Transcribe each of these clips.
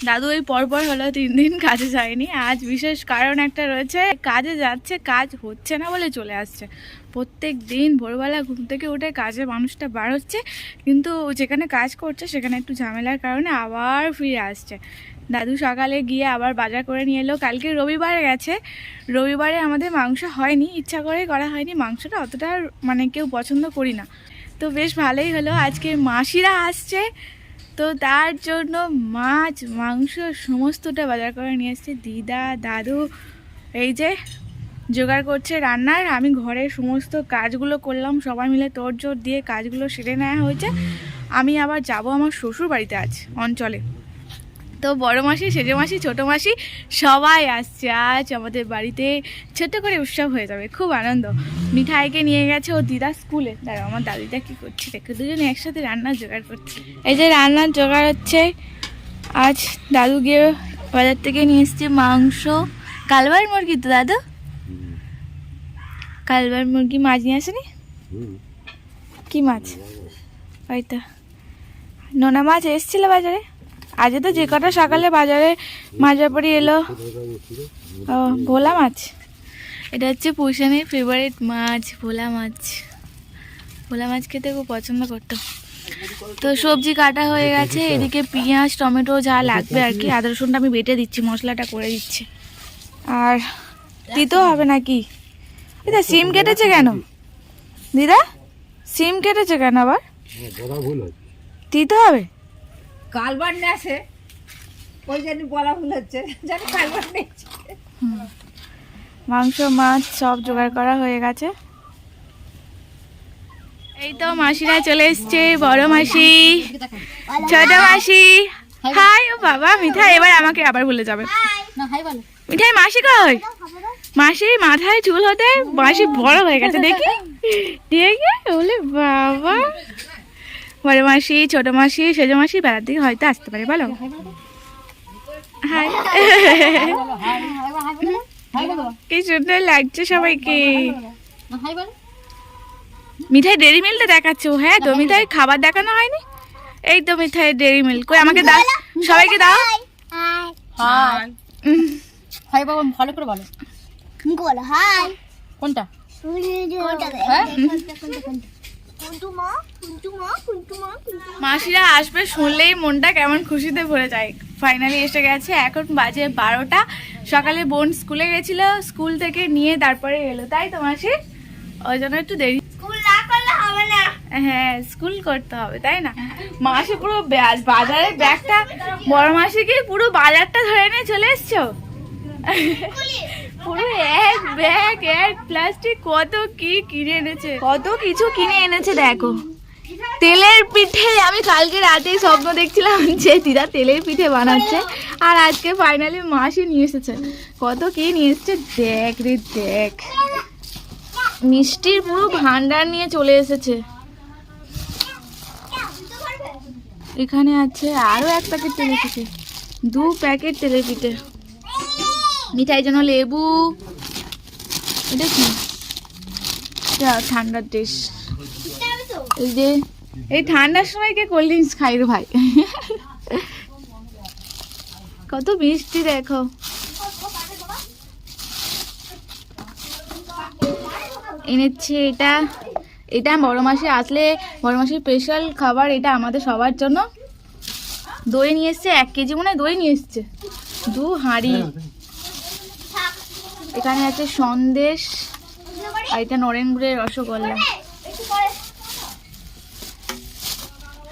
দাদু এই পরপর হলো 3 দিন কাজে যায়নি। আজ বিশেষ কারণ একটা রয়েছে, কাজে যাচ্ছে, কাজ হচ্ছে না বলে চলে আসছে। প্রত্যেক দিন ভোরবেলা ঘুম থেকে উঠে কাজে মানুষটা বার হচ্ছে, কিন্তু যেখানে কাজ করছে সেখানে একটু ঝামেলার কারণে আবার ফিরে আসছে। দাদু সকালে গিয়ে আবার বাজার করে নিয়ে এলো। কালকে রবিবারে গেছে, রবিবারে আমাদের মাংস হয়নি, ইচ্ছা করে করা হয়নি। মাংসটা অতটা মানে কেউ পছন্দ করি না, তো বেশ ভালোই হলো। আজকে মাসিরা আসছে, তো তার জন্য মাছ মাংস সমস্তটা বাজার করে নিয়ে এসছে। দিদা দাদু এই যে জোগাড় করছে রান্নার। আমি ঘরের সমস্ত কাজগুলো করলাম, সবাই মিলে তোড়জোড় দিয়ে কাজগুলো সেরে নেওয়া হয়েছে। আমি আবার যাব আমার শ্বশুর বাড়িতে আজ অঞ্চলে। তো বড় মাসি, সেজে মাসি, ছোটো মাসি সবাই আসছে আজ আমাদের বাড়িতে। ছোট্ট করে উৎসব হয়ে যাবে, খুব আনন্দ। মিঠাইকে নিয়ে গেছে ও দিদা স্কুলে। দেখো আমার দাদিটা কী করছে, দেখো দুজনে একসাথে রান্নার জোগাড় করছে। এই যে রান্নার জোগাড় হচ্ছে। আজ দাদু গিয়ে বাজার থেকে নিয়ে এসছে মাংস। কালবার মুরগি তো দাদু, কালবার মুরগি। মাছ নিয়ে আসেনি? কি মাছ? ওই তো নোনা মাছ এসেছিল বাজারে। আজকে তো যে কটা সকালে বাজারে মাঝাপড়ি এলো। ও ভোলা মাছ, এটা হচ্ছে পুষানির ফেভারিট মাছ, ভোলা মাছ। ভোলা মাছ খেতে খুব পছন্দ করতো। তো সবজি কাটা হয়ে গেছে, এদিকে পেঁয়াজ টমেটো যা লাগবে আর কি, আদা রসুনটা আমি বেটে দিচ্ছি, মশলাটা করে দিচ্ছি। আর দিতেও হবে নাকি? দিদা সিম কেটেছে কেন? দিদা সিম কেটেছে কেন আবার? দিতে হবে কালবার নেছে, ওই জন্য বলা ভুল হচ্ছে, জানি কালবার নেছে। মাংস মাছ সব জোগাড় করা হয়ে গেছে। এই তো মাসিরা চলে এসছে, বড় মাসি, ছোট মাসি। হাই। ও বাবা মিঠাই এবার আমাকে আবার ভুলে যাবে। মিঠাই মাসি কই? মাসি মাথায় চুল হতে মাসি বড় হয়ে গেছে দেখি, দেখি বলে বাবা। বড় মাসি, ছোট মাসি, সেজ মাসি বেলার দিকে হয়তো আসতে পারে। বলো হাই। কি সুন্দর লাগছে সবাইকে। মিঠাই ডেরি মিল্কটা দেখাচ্ছ? হ্যাঁ তো মিঠাই খাবার দেখানো হয়নি। এই তো মিঠাই ডেরি মিল্ক, কই আমাকে দাও, সবাইকে দাও। হাই হাই বাবা, ভালো করে বলো। বলো হাই। কোনটা? মাসিরা আসবে শুনলেই মনটা কেমন খুশিতে ভরে যায়। ফাইনালি এসে গেছে, এখন বাজে 12টা। সকালে বোন স্কুলে গেছিল, স্কুল থেকে নিয়ে তারপরে এলো, তাই তো মাসি? ওই জন্য একটু দেরি। হ্যাঁ স্কুল করতে হবে তাই না? মাসি পুরো বাজারের ব্যাগটা, বড় মাসি কি পুরো বাজারটা ধরে নিয়ে চলে এসছো? পুরো এক ব্যাগ, এক প্লাস্টিক, কত কি কিনে এনেছে, কত কিছু কিনে এনেছে। দেখো তেলের পিঠে, আমি কালকে রাতে স্বপ্ন দেখছিলাম যে দিদা তেলের পিঠে বানাচ্ছে, আর আজকে ফাইনালি মাসি নিয়ে এসেছে। কত কি নিয়ে এসেছে দেখ রে দেখ। মিষ্টির পুরো ভান্ডার নিয়ে চলে এসেছে। এখানে আছে আরো 1 প্যাকেট তেলের পিঠে, 2 প্যাকেট তেলের পিঠে। মিঠাই জন্য লেবু। এটা কি? ঠান্ডার দেশ। এই যে এই ঠান্ডার সময় কে কোল্ড ড্রিঙ্কস খাই রে ভাই। কত মিষ্টি দেখো। এনেছে এটা, এটা বড় মাসি আসলে বড় মাসির স্পেশাল খাবার, এটা আমাদের সবার জন্য। দই নিয়ে এসছে 1 কেজি মনে হয়, দই নিয়ে এসছে 2 হাঁড়ি। এখানে আছে সন্দেশ, আর এটা নরেন গুড়ের রসগোল্লা,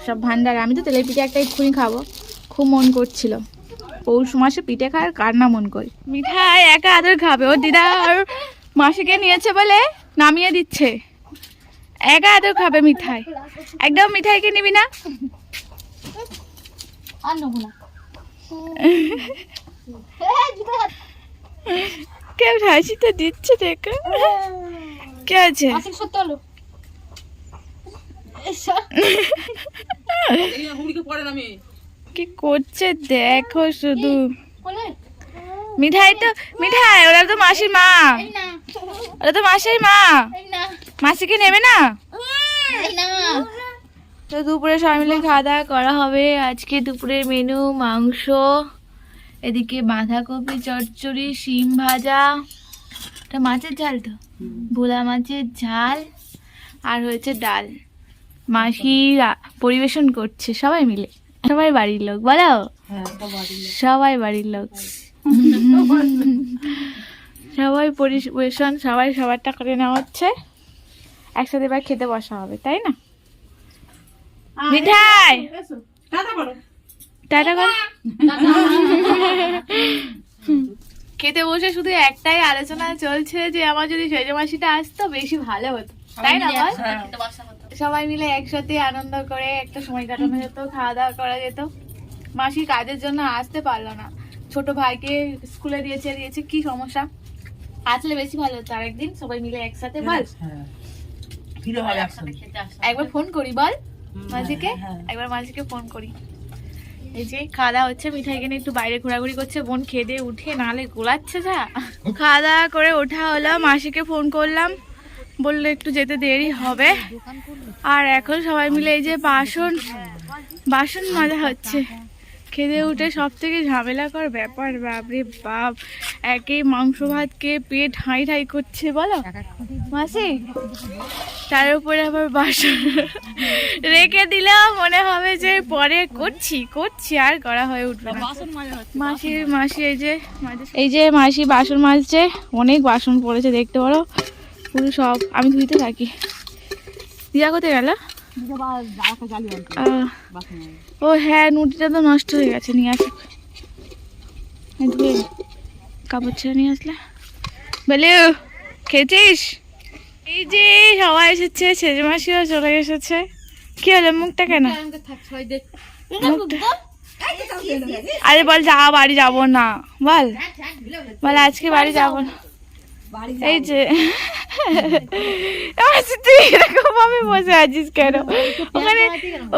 সব ভান্ডার। আমি তো তেলের পিঠে একটা এক্ষুনি খাবো, খুব মন করছিল। পৌষ মাসে পিঠে খায় কার না মন করে। মিঠাই একা আদর খাবে, ও দিদা আর মাসিকে নিয়েছে বলে নামিয়ে দিচ্ছে। একা আদর খাবে মিঠাই, একদম মিঠাইকে নিবি না। আর নেবো না। কেউ হাসি তো দিচ্ছে দেখো। কে আছে? সত্যি হলো কি করছে দেখো শুধু। মিঠাই তো মিঠাই, ওরা তো মাসির মা, ওরা তো মাসির মা, মাসিকে নেবে না। তো দুপুরে সবাই মিলে খাওয়া দাওয়া করা হবে। আজকে দুপুরের মেনু মাংস, এদিকে বাঁধাকপি চচ্চড়ি, শিম ভাজা, এটা মাছের ঝাল তো, ভোলা মাছের ঝাল, আর হয়েছে ডাল। মাসি পরিবেশন করছে সবাই মিলে, সবাই বাড়ির লোক, বলো সবাই বাড়ির লোক, সবাই পরিবেশন, সবাই সবারটা করে নেওয়া হচ্ছে, একসাথে এবার খেতে বসা হবে, তাই না? মিঠাই টাটা কর। খেতে বসে শুধু একটাই আলোচনা চলছে যে আমার যদি সেজ মাসিটা আসতো বেশি ভালো হতো, তাই না বল? সবাই মিলে একসাথে আনন্দ করে একটা সময় কাটানো যেত, খাওয়া দাওয়া করা যেত। মাসি কাজের জন্য আসতে পারলো না, ছোট ভাইকে স্কুলে দিয়েছে, কি সমস্যা, আসলে বেশি ভালো হতো আরেকদিন সবাই মিলে একসাথে। বল একবার ফোন করি, বল মাসিকে, একবার মাসিকে ফোন করি। এই যে খাওয়া দাওয়া হচ্ছে, মিঠাইকে নিয়ে একটু বাইরে ঘোরাঘুরি করছে, বোন খেয়ে দিয়ে উঠে নাহলে গোলাচ্ছে যা। খাওয়া দাওয়া করে ওঠা হলো, মাসিকে ফোন করলাম, বললো একটু যেতে দেরি হবে। আর এখন সবাই মিলে এই যে বাসন মাজা হচ্ছে। খেতে উঠে সব থেকে ঝামেলাকর ব্যাপার, বাপরে বাপ, একে মাংস ভাত খেয়ে পেট ঠাই করছে, বলো মাসি, তার উপরে আবার বাসন রেখে দিলেও মনে হবে যে পরে করছি আর করা হয়ে উঠবে না। মাসি এই যে মাসি বাসন মাজছে, অনেক বাসন পড়েছে দেখতে পারো, পুরো সব আমি ধুইতে থাকি। দিয়া কোথায় গেল? ও হ্যাঁ, নুটিটা তো নষ্ট হয়ে গেছে, নিয়ে আসুক, ধুয়ে কাপড় ছেড়ে নিয়ে আসলে। বলে খেয়েছিস? এই যে সবাই এসেছে, সেজ মাসিও চলে এসেছে। কি হলো মুখটা কেন? আরে বল বাড়ি যাবো না, বল আজকে বাড়ি যাবো না। এই যে তুই এরকম ভাবে বসে আছিস কেন? ওখানে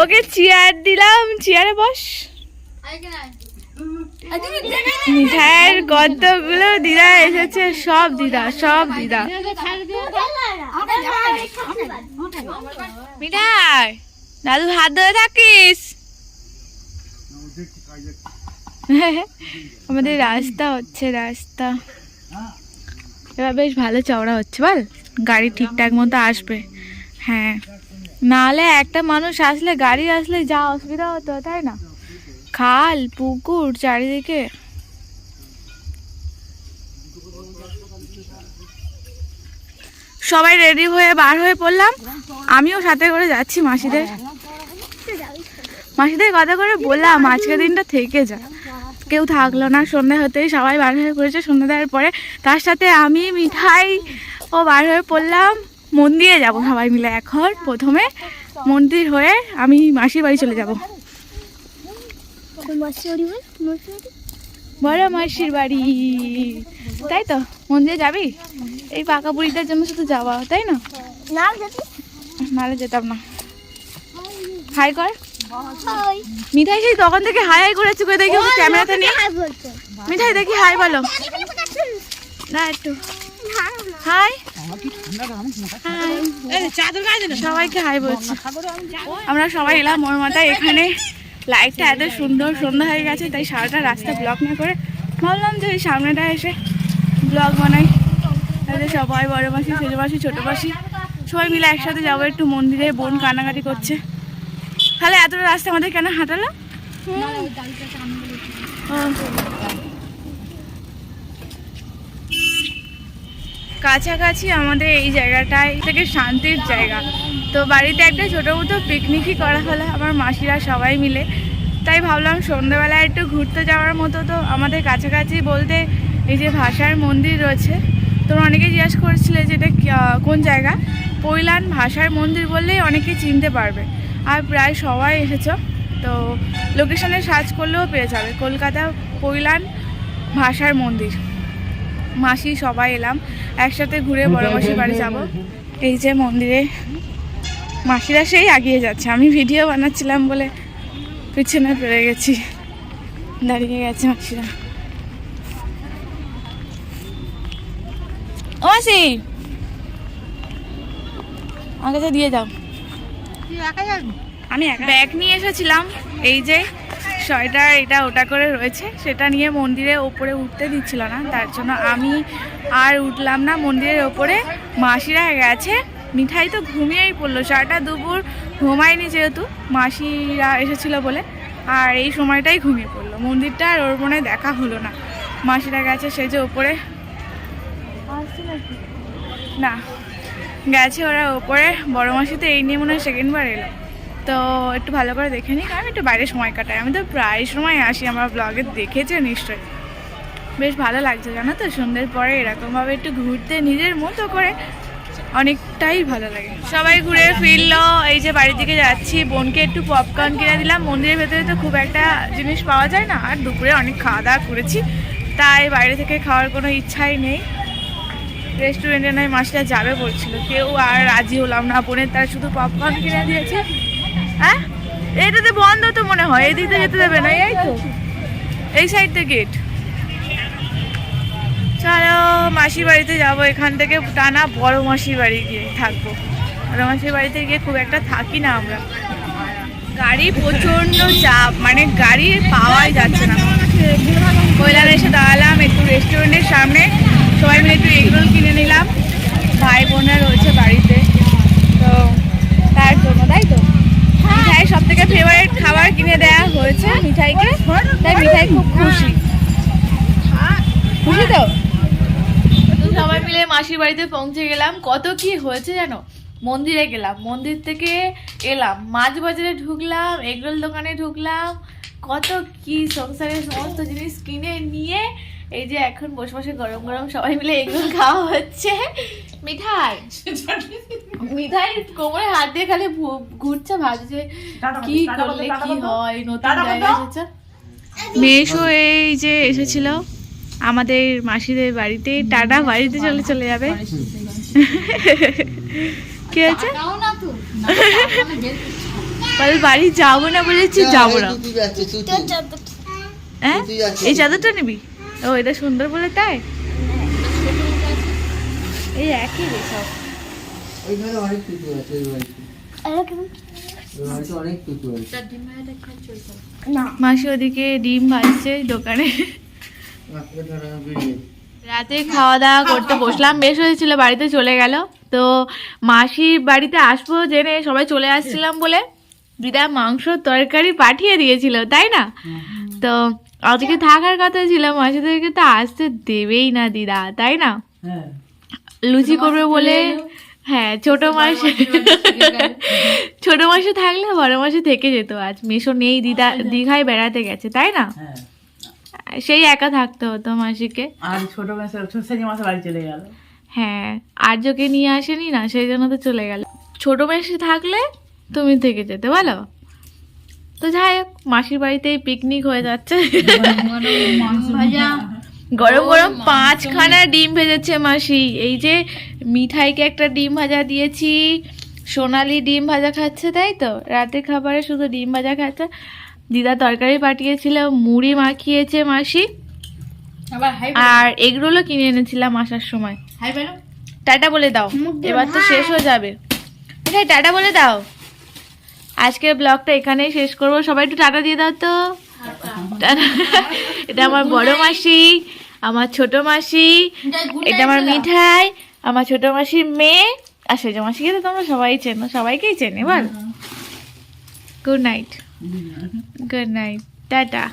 ওকে চেয়ার দিলাম, চেয়ারে বস। মিঠাইয়ের কতগুলো দিদা এসেছে, সব দিদা। মিঠাই দাদু হাত ধরে থাকিস। আমাদের রাস্তা হচ্ছে, এবার বেশ ভালো চওড়া হচ্ছে, বল গাড়ি ঠিকঠাক মতো আসবে। হ্যাঁ, নাহলে একটা মানুষ আসলে, গাড়ি আসলে যা অসুবিধা হতো, তাই না? খাল পুকুর চারিদিকে। সবাই রেডি হয়ে বার হয়ে পড়লাম, আমিও সাথে করে যাচ্ছি। মাসিদের কথা করে বললাম আজকের দিনটা থেকে যা, কেউ থাকলো না। সন্ধ্যা হতেই সবাই বার হয়ে পড়েছে, সন্ধ্যা দেওয়ার পরে তার সাথে আমি, মিঠাই ও বার হয়ে পড়লাম। মন্দিরে যাব সবাই মিলে। এখন প্রথমে মন্দির হয়ে আমি মাসির বাড়ি চলে যাব। বড় মাসির বাড়ি, তাই তো? মন্দিরে যাবি? এই পাকা বুড়িটার জন্য শুধু যাওয়া, তাই না? নাহলে যেতাম না। হাই কর মিঠাই, সেই তখন থেকে হাই করেছি, দেখি ক্যামেরাতে নিয়ে। মিঠাই দেখি হাই বলো না, একটু হাই। সবাইকে হাই বলছি। আমরা সবাই এলাম ওর মাথায়। এখানে লাইটটা এত সুন্দর, সন্ধ্যা হয়ে গেছে, তাই সারাটা রাস্তা ব্লক না করে ভাবলাম যে ওই সামনেটা এসে ব্লগ বানাই। তাহলে সবাই বড় মাসি, ছেলে মাসি, ছোটো মাসি সবাই মিলে একসাথে যাবো একটু মন্দিরে। বোন কান্নাকাটি করছে। তাহলে এতটা রাস্তা আমাদের কেন হাঁটালো? কাছাকাছি আমাদের এই জায়গাটাই থেকে শান্তির জায়গা। তো বাড়িতে একটা ছোটো মতো পিকনিকই করা হলো আমার মাসিরা সবাই মিলে। তাই ভাবলাম সন্ধ্যাবেলায় একটু ঘুরতে যাওয়ার মতো। তো আমাদের কাছাকাছি বলতে এই যে ভাষার মন্দির রয়েছে, তোমরা অনেকে জিজ্ঞাসা করছিলে যে এটা কোন জায়গা। পৈলান ভাষার মন্দির বললেই অনেকে চিনতে পারবে, আর প্রায় সবাই এসেছো। তো লোকেশনে সার্চ করলেও পেয়ে যাবে, কলকাতা পৈলান ভাষার মন্দির। মাসি সবাই এলাম একসাথে ঘুরে বড় মাসির বাড়ি যাব। এই যে মন্দিরে মাসিরা সেই আগিয়ে যাচ্ছে, আমি ভিডিও বানাচ্ছিলাম বলে পিছনে পড়ে গেছি, দাঁড়িয়ে গেছে মাসিরা। ও মাসি আমার কাছে দিয়ে যাও। আমি ব্যাগ নিয়ে এসেছিলাম, এই যে সোয়েটার এটা ওটা করে রয়েছে, সেটা নিয়ে মন্দিরে ওপরে উঠতে দিচ্ছিল না, তার জন্য আমি আর উঠলাম না মন্দিরের ওপরে। মাসিরা গেছে, মিঠাই তো ঘুমিয়েই পড়লো, সারাটা দুপুর ঘুমায়নি যেহেতু মাসিরা এসেছিলো বলে, আর এই সময়টাই ঘুমিয়ে পড়লো। মন্দিরটা আর ওর মনে দেখা হলো না। মাসিরা গেছে, সে যে ওপরে না গেছে ওরা ওপরে। বড় মাসি তো এই নিয়ে মনে হয় সেকেন্ডবার এলো, তো একটু ভালো করে দেখে নিই, কারণ একটু বাইরে সময় কাটাই। আমি তো প্রায় সময় আসি, আমার ব্লগে দেখেছে নিশ্চয়ই। বেশ ভালো লাগছে জানো তো, সন্ধ্যের পরে এরকমভাবে একটু ঘুরতে নিজের মতো করে অনেকটাই ভালো লাগে। সবাই ঘুরে ফিরলো, এই যে বাড়ির দিকে যাচ্ছি। বোনকে একটু পপকর্ন কিনে দিলাম, মন্দিরের ভেতরে তো খুব একটা জিনিস পাওয়া যায় না, আর দুপুরে অনেক খাওয়া দাওয়া করেছি, তাই বাইরে থেকে খাওয়ার কোনো ইচ্ছাই নেই। রেস্টুরেন্টে নয় মাসিরা যাবে বলছিল, কেউ আর রাজি হলাম না। বোনের তার শুধু পপকর্ন কিনে দিয়েছে। হ্যাঁ এইটাতে বন্ধ তো মনে হয়, এই দিক দিয়ে যেতে দেবে না, এই তো এই সাইড থেকে গেট। চলো মাসির বাড়িতে যাবো, এখান থেকে টানা বড় মাসির বাড়ি গিয়ে থাকবো। বড় মাসির বাড়িতে গিয়ে খুব একটা থাকি না আমরা, গাড়ি প্রচণ্ড চাপ, মানে গাড়ি পাওয়াই যাচ্ছে না। কৈলার এসে দাঁড়ালাম একটু রেস্টুরেন্টের সামনে, সবাই মিলে একটু এগরোল কিনে নিলাম। ভাই বোনরা রয়েছে বাড়িতে, তো তার জন্য, তাই তো মিঠাই সব থেকে ফেভারিট খাবার কিনে দেওয়া হয়েছে মিঠাইকে, তাই মিঠাই খুব খুশি। খুশি তো? সবাই মিলে মাসির বাড়িতে পৌঁছে গেলাম। কত কি হয়েছে জানো, মন্দিরে গেলাম, মন্দির থেকে এলাম, মাছ বাজারে ঢুকলাম, এগরোল দোকানে ঢুকলাম, কত কি সংসারের সমস্ত জিনিস কিনে নিয়ে এই যে এখন বসে বসে গরম গরম সবাই মিলে এগরোল খাওয়া হচ্ছে। মিঠাই মিঠাই কোমরে হাত দিয়ে খালি ঘুরছে, ভাবছে কি করলে কি হয়, নতুন জায়গা এসেছে। মেশো এই যে এসেছিল আমাদের মাসিদের বাড়িতে, টাটা বাড়িতে চলে যাবে। কি হয়েছে বাড়ি যাবো না বলেছি, যাবো না। হ্যাঁ এই চাদরটা নিবি? ও এটা সুন্দর বলে তাই, এই একই রে সব। মাসি ওদিকে ডিম ভাজছে দোকানে। রাতে খাওয়া দাওয়া করতে বসলাম, বেশ হয়েছিল, বাড়িতে চলে গেল। তো মাসির বাড়িতে আসবো জেনে সবাই চলে আসছিলাম বলে দিদা মাংস তরকারি পাঠিয়ে দিয়েছিল, তাই না? তো আজকে থাকার কথা ছিল, মাসিদেরকে তো আসতে দেবেই না দিদা, তাই না? লুচি করবে বলে। হ্যাঁ ছোট মাসি থাকলে বড় মাসি থেকে যেত। আজ মেশো নেই, দিদা দীঘায় বেড়াতে গেছে, তাই না? সেই একা থাকতে হতো মাসিকে। আর ছোট মাসের বাড়ি চলে গেল। হ্যাঁ আর্যকে নিয়ে আসেনি না, সেই জন্য তো চলে গেল। ছোট মাসি থাকলে তুমি থেকে যেতে বলো। তো যাই হোক, মাসির বাড়িতেই পিকনিক হয়ে যাচ্ছে। গরম গরম 5খানা ডিম ভেজেছে মাসি। এই যে মিঠাইকে একটা ডিম ভাজা দিয়েছি, সোনালি ডিম ভাজা খাচ্ছে, তাই তো রাতে খাবারে শুধু ডিম ভাজা খাচ্ছে। দিদা তরকারি পাঠিয়েছিল, মুড়ি মাখিয়েছে মাসি, আর এগরোলও কিনে এনেছিলাম আসার সময়। টাটা বলে দাও, এবার তো শেষ হয়ে যাবে। টাটা বলে দাও। আজকের ব্লগটা এখানেই শেষ করবো, সবাই একটু টাটা দিয়ে দাও তো। এটা আমার বড় মাসি, আমার ছোট মাসি, এটা আমার মিঠাই, আমার ছোট মাসির মেয়ে, আর সেজ মাসিকে তো তোমরা সবাই চেনো, সবাইকেই চেনে বল। Good night, good night, tata.